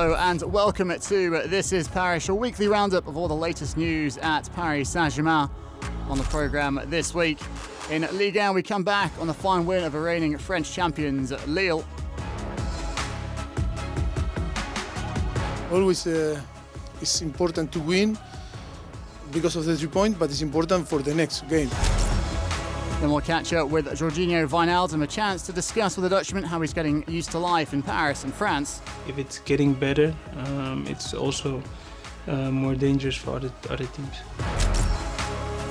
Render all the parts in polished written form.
Hello and welcome to This is Paris, your weekly roundup of all the latest news at Paris Saint-Germain. On the programme this week, in Ligue 1 we come back on the fine win of the reigning French champions Lille. Always it's important to win because of the 3 points, but it's important for the next game. Then we'll catch up with Georginio Wijnaldum, a chance to discuss with the Dutchman how he's getting used to life in Paris and France. If it's getting better, it's also more dangerous for other teams.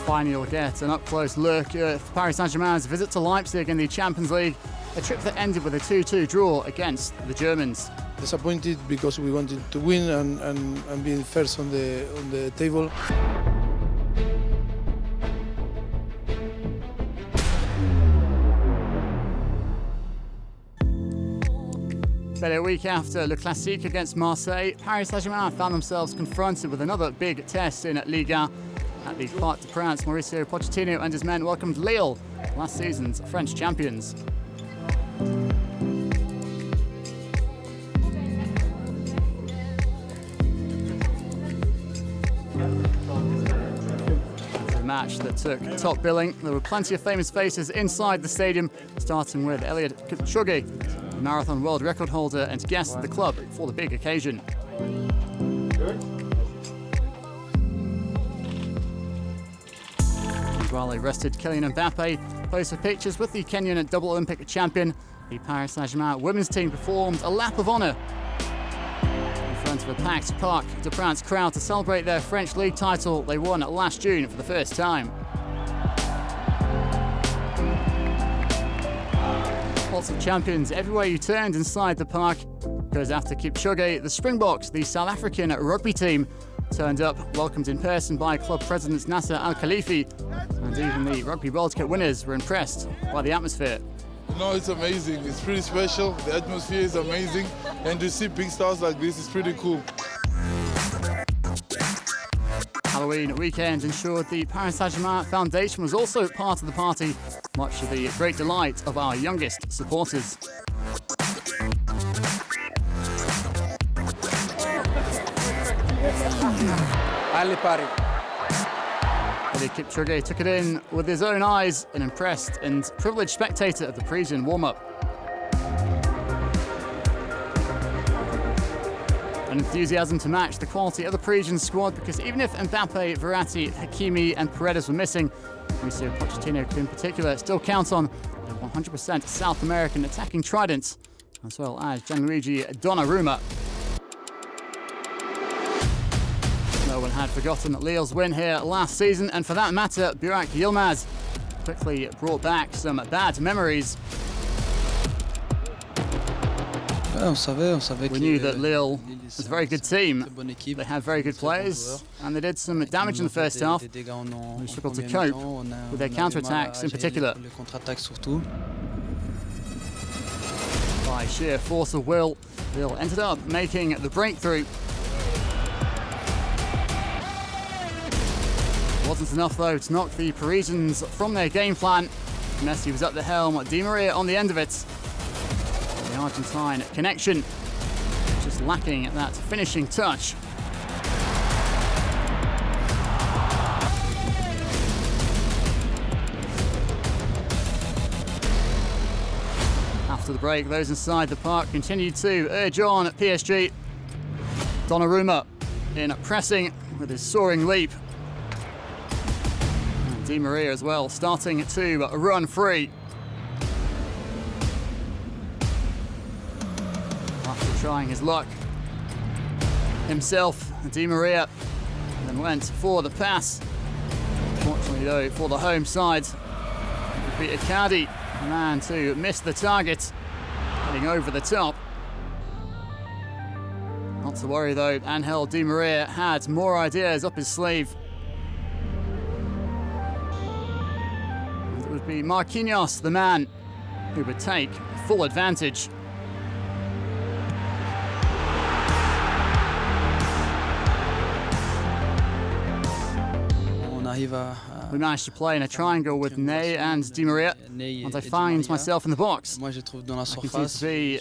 Finally, you'll get an up-close look at Paris Saint-Germain's visit to Leipzig in the Champions League, a trip that ended with a 2-2 draw against the Germans. Disappointed because we wanted to win and be first on the table. But a week after Le Classique against Marseille, Paris Saint-Germain found themselves confronted with another big test in Ligue 1. At the Parc des Princes, Mauricio Pochettino and his men welcomed Lille, last season's French champions. The match that took top billing, there were plenty of famous faces inside the stadium, starting with Eliud Kipchoge, the marathon world record holder and guest of the club for the big occasion. While they rested, Kylian Mbappe posed for pictures with the Kenyan double Olympic champion. The Paris Saint-Germain women's team performed a lap of honour in front of a packed Parc des Princes crowd to celebrate their French league title they won last June for the first time. Lots of champions everywhere you turned inside the park, because after Kipchoge, the Springboks, the South African rugby team, turned up, welcomed in person by club president Nasser Al-Khalifi, and even the Rugby World Cup winners were impressed by the atmosphere. No, it's amazing. It's pretty special. The atmosphere is amazing, and to see big stars like this is pretty cool. Halloween weekend ensured the Paris Saint-Germain Foundation was also part of the party, much to the great delight of our youngest supporters. Allez Paris. Eliud Kipchoge took it in with his own eyes, an impressed and privileged spectator of the Parisian warm-up. An enthusiasm to match the quality of the Parisian squad, because even if Mbappe, Verratti, Hakimi and Paredes were missing, Mauricio Pochettino could in particular still count on the 100% South American attacking trident, as well as Gianluigi Donnarumma. No one had forgotten Lille's win here last season, and for that matter, Burak Yilmaz quickly brought back some bad memories. We knew that Lille was a very good team. They had very good players, and they did some damage in the first half. They struggled to cope with their counter-attacks in particular. By sheer force of will, Lille ended up making the breakthrough. It wasn't enough though to knock the Parisians from their game plan. Messi was at the helm, Di Maria on the end of it. The Argentine connection just lacking that finishing touch. After the break, those inside the park continued to urge on at PSG. Donnarumma in pressing with his soaring leap. And Di Maria as well, starting to run free. After trying his luck himself, Di Maria then went for the pass. Fortunately though, for the home side, it would be Icardi, the man to miss the target, heading over the top. Not to worry though, Angel Di Maria had more ideas up his sleeve. And it would be Marquinhos, the man who would take full advantage. We managed to play in a triangle with Ney and Di Maria, and I find myself in the box. I continue to be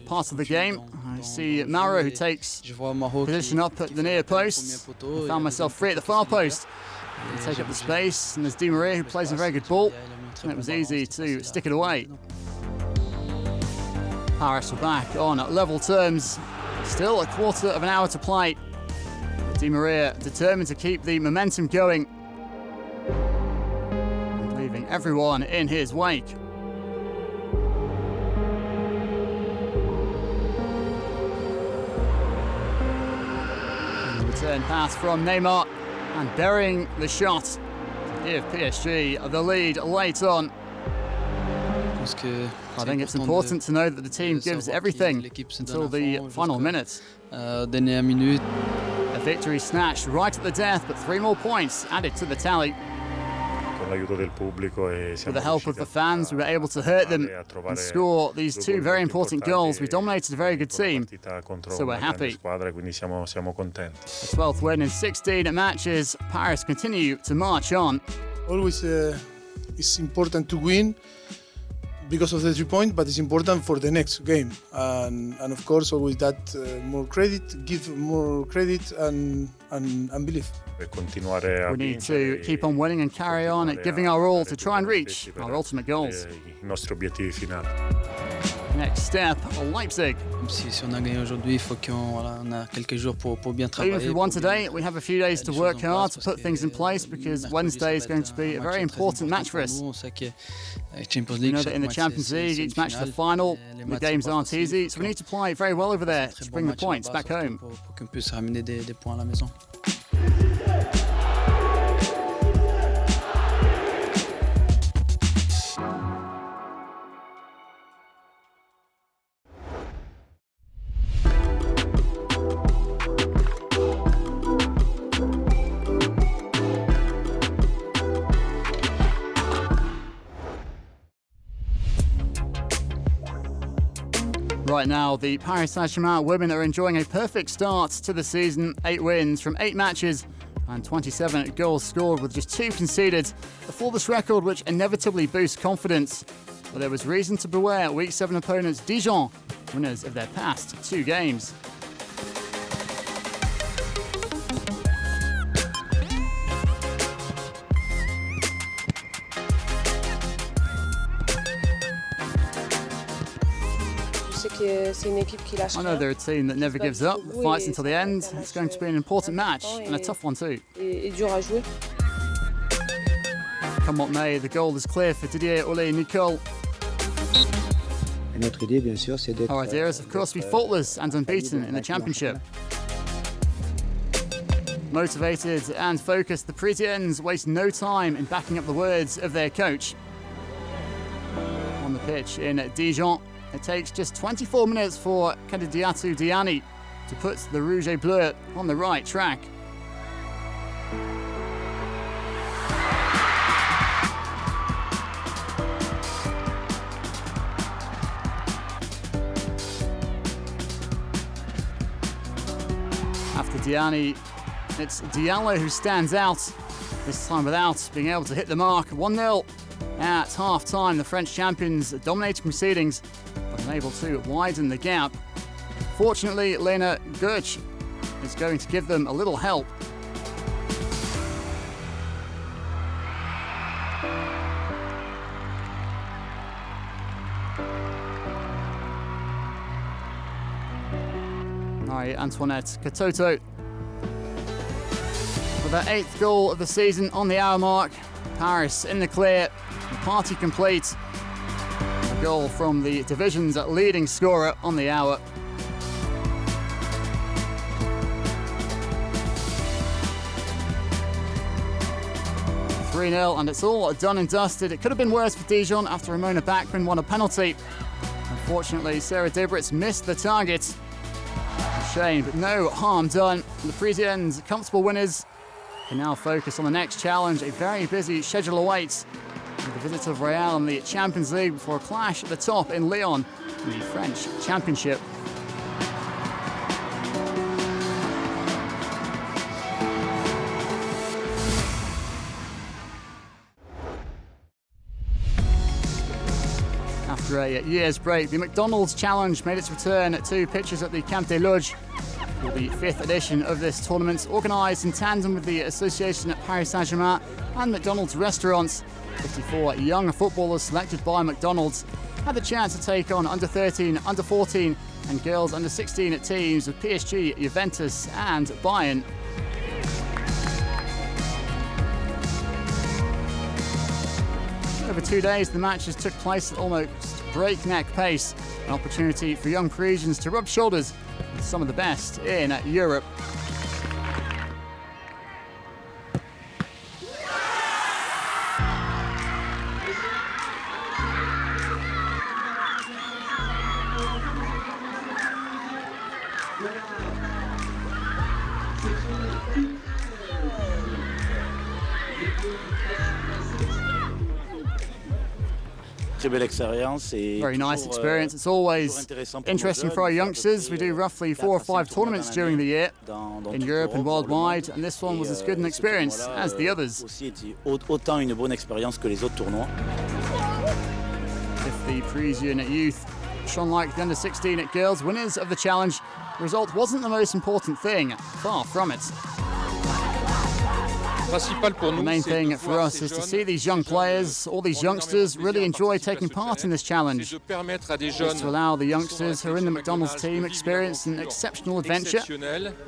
part of the game. I see Mauro, who takes position up at the near post. I found myself free at the far post and take up the space, and there's Di Maria, who plays a very good ball, and it was easy to stick it away. Paris were back on level terms. Still a quarter of an hour to play. Di Maria determined to keep the momentum going, and leaving everyone in his wake. And the return pass from Neymar, and burying the shot to give PSG the lead late on. I think it's important to know that the team gives everything until the final minute. A victory snatched right at the death, but 3 more points added to the tally. With the help of the fans, we were able to hurt them and score these 2 very important goals. We dominated a very good team, so we're happy. A 12th win in 16 matches, Paris continue to march on. Always it's important to win because of the 3 points, but it's important for the next game. And of course, always that more credit, give more credit and belief. We need to keep on winning and carry on, giving our all to try and reach our ultimate goals. Next step, Leipzig. Even if we won today, we have a few days to work hard to put things in place, because Wednesday is going to be a very important match for us. We know that in the Champions League, each match is the final. The games aren't easy, so we need to play very well over there to bring the points back home. Right now, the Paris Saint-Germain women are enjoying a perfect start to the season. 8 wins from 8 matches and 27 goals scored with just 2 conceded. A flawless record which inevitably boosts confidence. But there was reason to beware Week 7 opponents Dijon, winners of their past 2 games. I know they're a team that never gives up, fights until the end. It's going to be an important match, and a tough one too. Come what may, the goal is clear for Didier Nicole. Our idea is, of course, to be faultless and unbeaten in the championship. Motivated and focused, the Parisians waste no time in backing up the words of their coach. On the pitch in Dijon, it takes just 24 minutes for Kadidiatou Diani to put the Rouge et Bleu on the right track. After Diani, it's Diallo who stands out, this time without being able to hit the mark. 1-0 at half-time. The French champions dominating proceedings, but unable to widen the gap. Fortunately, Lena Gertsch is going to give them a little help. Antoinette Katoto with their 8th goal of the season on the hour mark. Paris in the clear, the party complete. A goal from the division's leading scorer on the hour. And it's all done and dusted. It could have been worse for Dijon after Ramona Bachmann won a penalty. Unfortunately, Sarah Dibritz missed the target. A shame, but no harm done. The Parisians, comfortable winners, can now focus on the next challenge. A very busy schedule awaits, with the visit of Real in the Champions League before a clash at the top in Lyon in the French Championship. After a year's break, the McDonald's Challenge made its return at 2 pitches at the Camp des Loges for the 5th edition of this tournament, organised in tandem with the association at Paris Saint-Germain and McDonald's restaurants. 54 young footballers selected by McDonald's had the chance to take on under 13, under 14 and girls under 16 teams of PSG, Juventus and Bayern. Over 2 days, the matches took place at almost breakneck pace, an opportunity for young Parisians to rub shoulders with some of the best in Europe. Very nice experience. It's always interesting for our youngsters. We do roughly 4 or 5 tournaments during the year in Europe and worldwide, and this one was as good an experience as the others. If the Parisian youth shone like the under-16 girls winners of the challenge, the result wasn't the most important thing. Far from it. The main thing for us is to see these young players, all these youngsters, really enjoy taking part in this challenge. It's to allow the youngsters who are in the McDonald's team experience an exceptional adventure.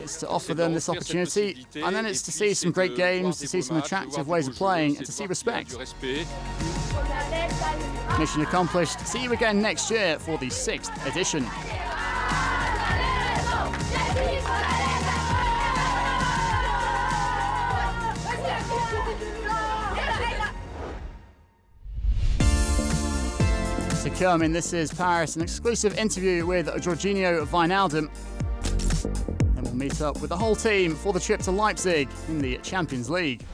It's to offer them this opportunity, and then it's to see some great games, to see some attractive ways of playing, and to see respect. Mission accomplished. See you again next year for the 6th edition. To come in This Is Paris, an exclusive interview with Georginio Wijnaldum. Then we'll meet up with the whole team for the trip to Leipzig in the Champions League.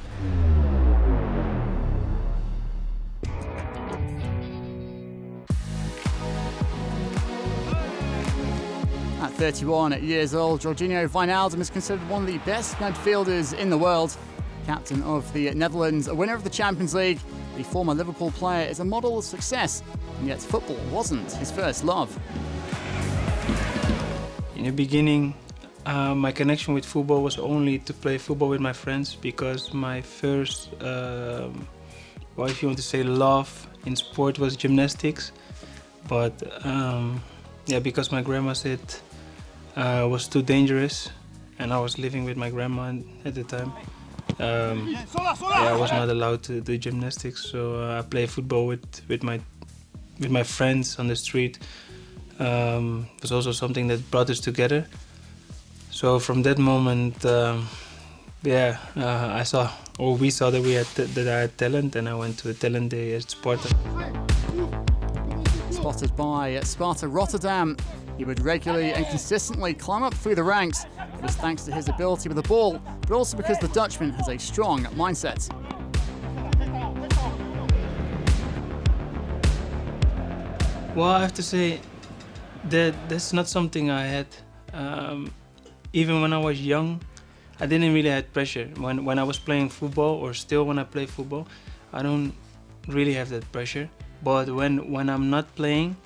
At 31 years old, Georginio Wijnaldum is considered one of the best midfielders in the world. Captain of the Netherlands, a winner of the Champions League, the former Liverpool player is a model of success, and yet football wasn't his first love. In the beginning, my connection with football was only to play football with my friends, because my first, if you want to say love in sport, was gymnastics. But because my grandma said it was too dangerous, and I was living with my grandma at the time. I was not allowed to do gymnastics, so I play football with my friends on the street. It was also something that brought us together. So from that moment, we saw that I had talent, and I went to a talent day at Sparta. Spotted by Sparta Rotterdam, he would regularly and consistently climb up through the ranks. It was thanks to his ability with the ball, but also because the Dutchman has a strong mindset. Well, I have to say that that's not something I had. Even when I was young, I didn't really have pressure. When I was playing football, or still when I play football, I don't really have that pressure. But when I'm not playing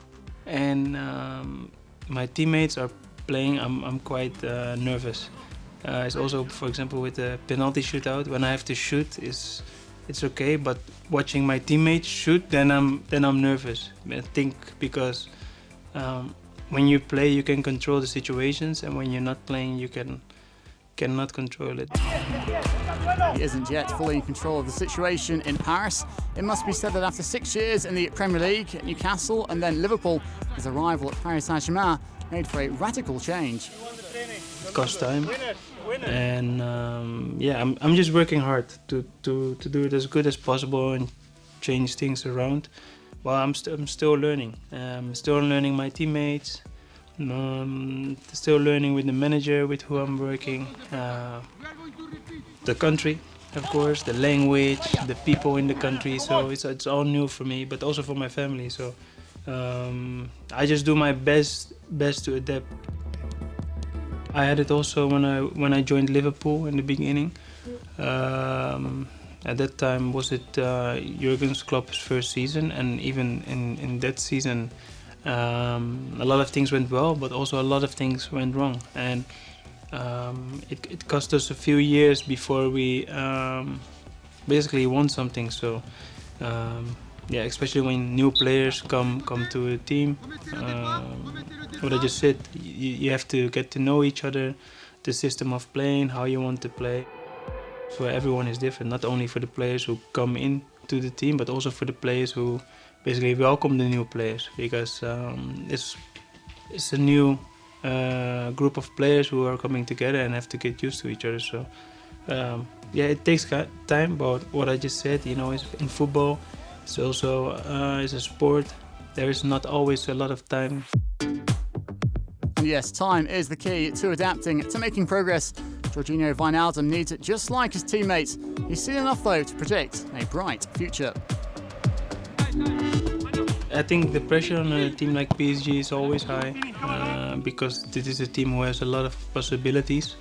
and my teammates are playing, I'm quite nervous. It's also, for example, with the penalty shootout, when I have to shoot, it's okay. But watching my teammates shoot, then I'm nervous. I think because when you play, you can control the situations, and when you're not playing, you cannot control it. He isn't yet fully in control of the situation in Paris. It must be said that after 6 years in the Premier League at Newcastle and then Liverpool, his arrival at Paris Saint-Germain made for a radical change. It costs time, and I'm just working hard to do it as good as possible and change things around. Well, I'm still learning. Still learning my teammates. Still learning with the manager with who I'm working. The country, of course, the language, the people in the country. So it's all new for me, but also for my family. So I just do my best to adapt. I had it also when I joined Liverpool in the beginning. At that time, was it Jurgen Klopp's first season, and even in that season, a lot of things went well, but also a lot of things went wrong, and it cost us a few years before we basically won something. So yeah, especially when new players come to a team, what I just said, you have to get to know each other, the system of playing, how you want to play. So everyone is different, not only for the players who come into the team, but also for the players who basically welcome the new players, because it's a new group of players who are coming together and have to get used to each other. So yeah, it takes time, but what I just said, you know, is in football, it's also it's a sport. There is not always a lot of time. And yes, time is the key to adapting, to making progress. Georginio Wijnaldum needs it just like his teammates. He's seen enough, though, to predict a bright future. I think the pressure on a team like PSG is always high, because this is a team who has a lot of possibilities,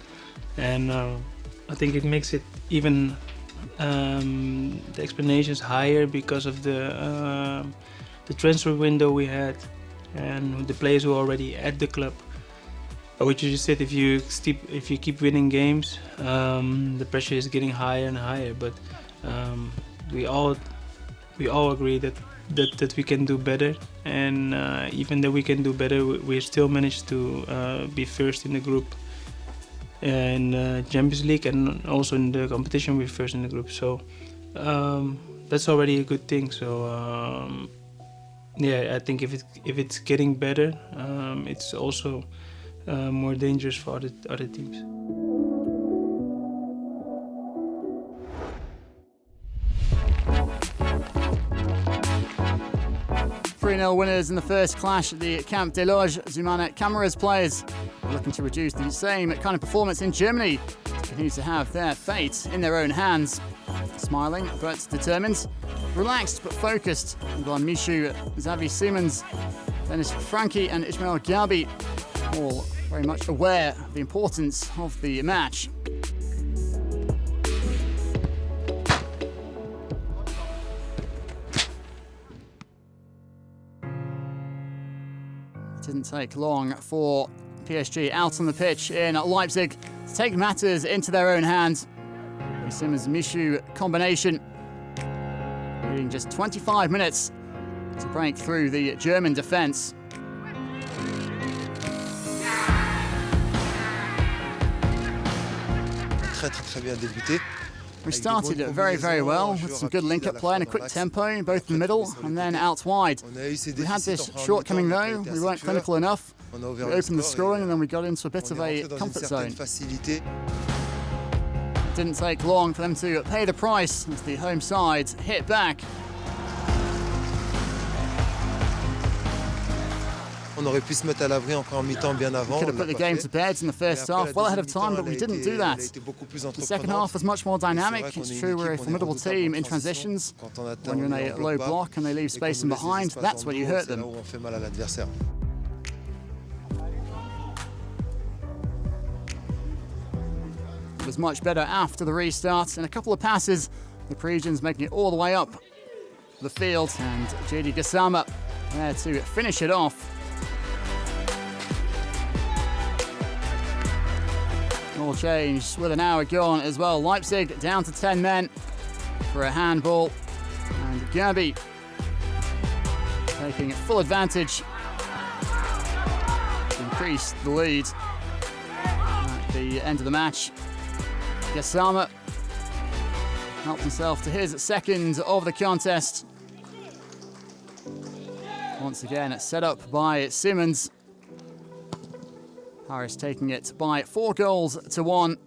and I think it makes it even the explanations higher because of the transfer window we had and the players who are already at the club. What you just said, if you keep winning games, the pressure is getting higher and higher. But we all agree that we can do better, and even though we can do better, we still managed to be first in the group in the Champions League, and also in the competition we're first in the group. So that's already a good thing. So yeah, I think if it's getting better, it's also more dangerous for other teams. 3-0 winners in the first clash at the Camp des Loges. Zoumana Camara's players are looking to reduce the same kind of performance in Germany to continue to have their fate in their own hands. Smiling but determined, relaxed but focused. Antoine Michou, Xavi Simons, Dennis Frankie and Ismail Gabi, all very much aware of the importance of the match. It didn't take long for PSG out on the pitch in Leipzig to take matters into their own hands. The Simons-Michou combination needing just 25 minutes to break through the German defence. We started very, very well with some good link-up play and a quick tempo, both in the middle and then out wide. We had this shortcoming though, we weren't clinical enough. We opened the scoring and then we got into a bit of a comfort zone. It didn't take long for them to pay the price as the home side hit back. On aurait pu se mettre à l'abri encore en mi-temps bien avant. We could have put the game to bed in the first half well ahead of time, but we didn't do that. The second half was much more dynamic. It's true we're a formidable team in transitions. When you're in a low block and they leave space in behind, that's where you hurt them. It was much better after the restart. In a couple of passes, the Parisians making it all the way up the field, and JD Gassama there to finish it off. All changed with an hour gone as well. Leipzig down to 10 men for a handball, and Gabi taking full advantage to increase the lead at the end of the match. Gassama helped himself to his second of the contest. Once again, set up by Simons. Paris taking it by 4-1.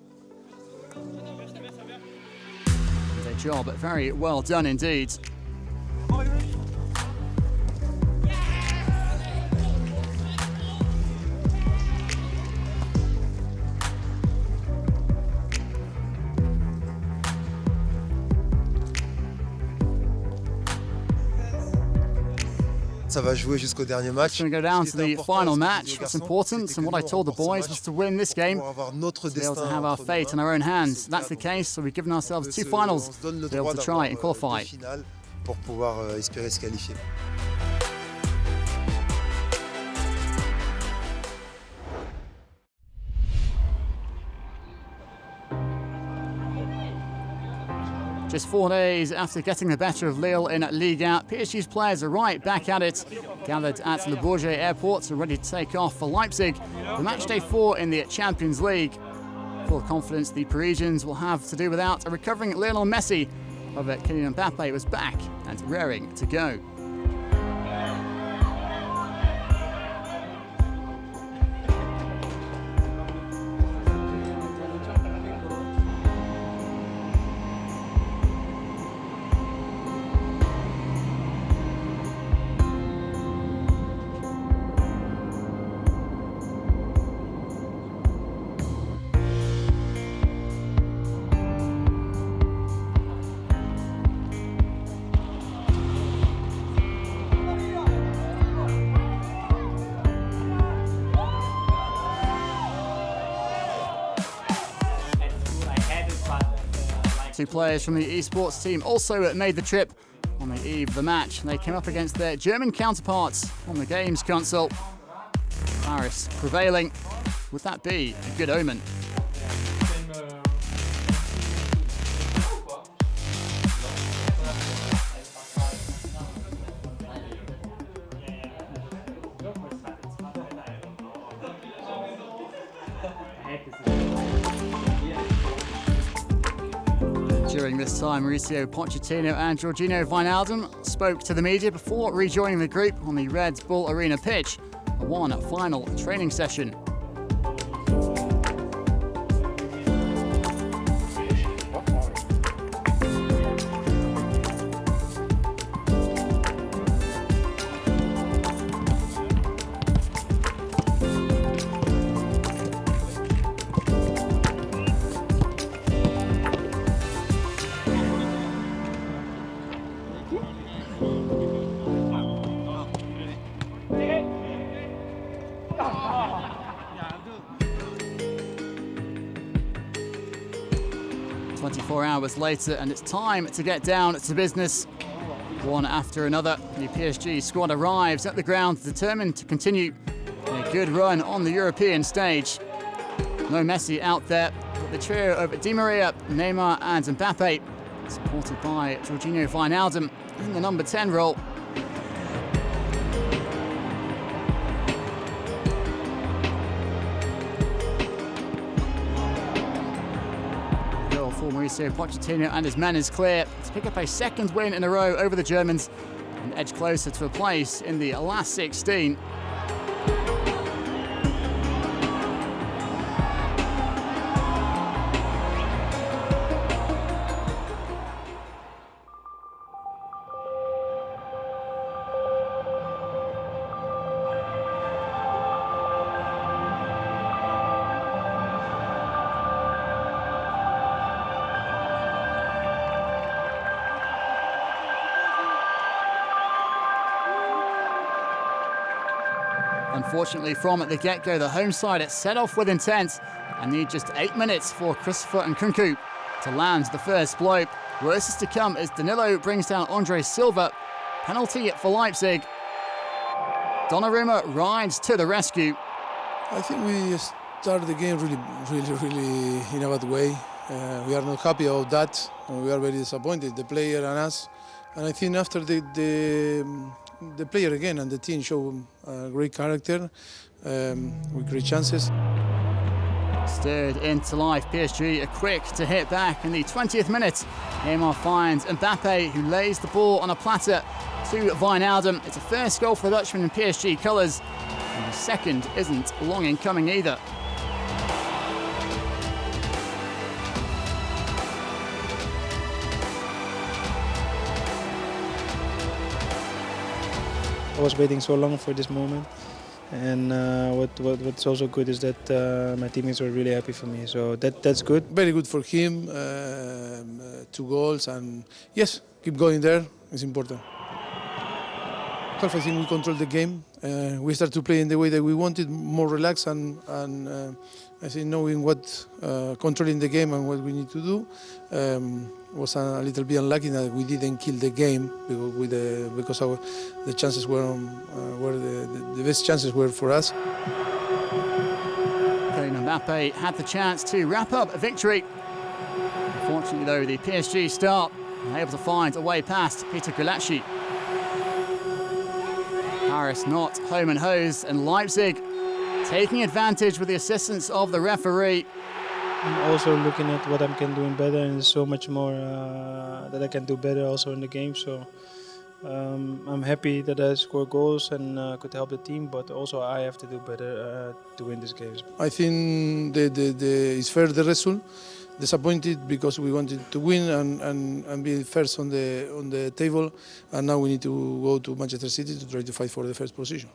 Their job very well done indeed. Ça va jouer jusqu'au dernier match. It's going to go down to the final match. What's important and what I told the boys was to win this game, to be able to have our fate in our own hands. That's the case, so we've given ourselves 2 finals to be able to try and qualify. Pour pouvoir espérer se qualifier. Just 4 days after getting the better of Lille in Liga, PSG's players are right back at it, gathered at Le Bourget airport and ready to take off for Leipzig for match day 4 in the Champions League. Full confidence the Parisians will have to do without a recovering Lionel Messi, however Kylian Mbappe was back and raring to go. Two players from the esports team also made the trip on the eve of the match. They came up against their German counterparts on the games console. Paris prevailing. Would that be a good omen? During this time, Mauricio Pochettino and Georginio Wijnaldum spoke to the media before rejoining the group on the Red Bull Arena pitch, a final training session. Hours later, and it's time to get down to business. One after another, the PSG squad arrives at the ground determined to continue a good run on the European stage. No Messi out there, but the trio of Di Maria, Neymar and Mbappe, supported by Georginio Wijnaldum in the number 10 role. Mauricio Pochettino and his men is clear to pick up a second win in a row over the Germans and edge closer to a place in the last 16. Unfortunately, from the get-go, the home side had set off with intent and need just 8 minutes for Christopher Nkunku to land the first blow. Worse is to come as Danilo brings down Andre Silva. Penalty for Leipzig. Donnarumma rides to the rescue. I think we started the game really in a bad way. We are not happy about that. We are very disappointed, the player and us. And I think after the player again and the team show great character with great chances. Stirred into life, PSG are quick to hit back in the 20th minute. Neymar finds Mbappe, who lays the ball on a platter to Wijnaldum. It's a first goal for the Dutchman in PSG colours, and the second isn't long in coming either. I was waiting so long for this moment, and what's also good is that my teammates were really happy for me, so that's good. Very good for him, 2 goals, and yes, keep going there, it's important. I think we controlled the game. We started to play in the way that we wanted, more relaxed, and I think knowing what controlling the game and what we need to do. Was a little bit unlucky that we didn't kill the game because the chances were the best chances were for us. Mbappe had the chance to wrap up a victory. Unfortunately, though, the PSG start able to find a way past Peter Gulácsi. Paris not home and hosed, and Leipzig taking advantage with the assistance of the referee. I'm also looking at what I can do better, and there's so much more that I can do better also in the game. So I'm happy that I score goals and could help the team, but also I have to do better to win these games. I think it's fair the result. Disappointed because we wanted to win and be first on the table, and now we need to go to Manchester City to try to fight for the first position.